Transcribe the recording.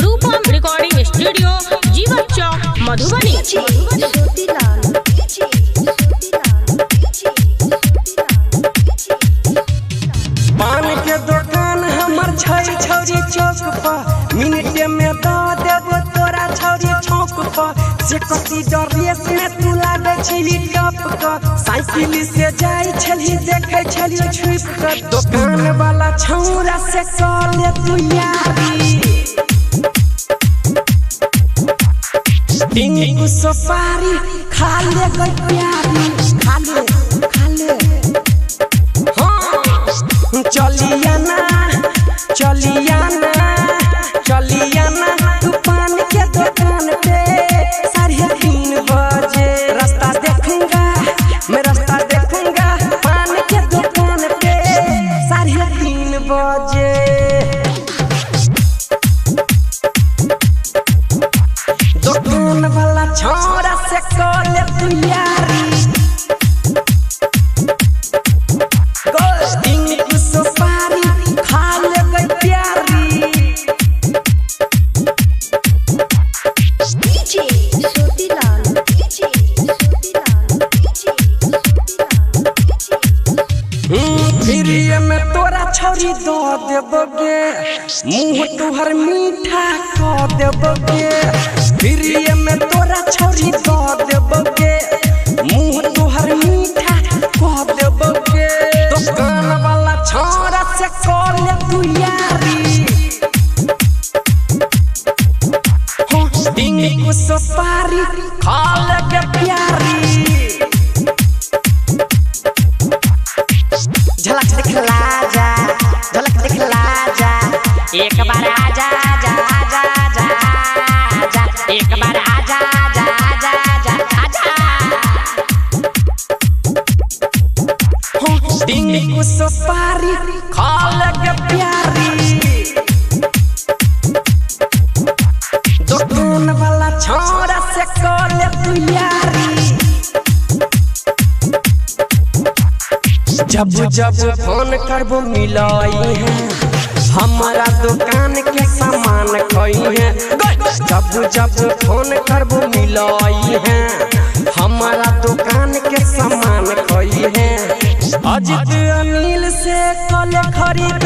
रूपम recording studio जीवत चौक मधुबनी। पान के दुकान हमर छई छौरी चौक पर, मिनटे में दो देबो तोरा छौरी चौक पर। से कसी डरेस में तू लागे छली टप का, साइकिल से जाई छली देखे छली छुप का। दुकान वाला छौरा से कले तू यारी, टिंगू सुपारी खा ले गई प्यारी, खा ले चलिया ना तू पान के दुकान पे 3:30 बजे। रास्ता देखूंगा मैं, रास्ता देखूंगा पान के दुकान पे 3:30 बजे। दुकान वाला छोरा से कले तू यारी, फिरिए में तोरा छौरी दो देबोगे, मुँह तुहर मीठा कर देबोगे। फिरिए में तोरा छौरी दो देबोगे, मुँह तुहर मीठा कर देबोगे। दुकान वाला छोरा से कले तू यारी, टिंगू सुपारी खा ले के प्यारी। झलक दिखला जा, झलक दिखला जा, एक बार आजा जा आजा जा जा, एक बार आजा जा आजा जा आजा। टिंगू सुपारी खा ले के प्यारी, दुकान वाला छोरा से कले तू यारी। जब जब फोन करबो मिलाई है, हमारा दुकान के सामान खई है। जब जब फोन करबो मिलाई है, हमारा दुकान के सामान खई है। अजित अनिल से कल खरीद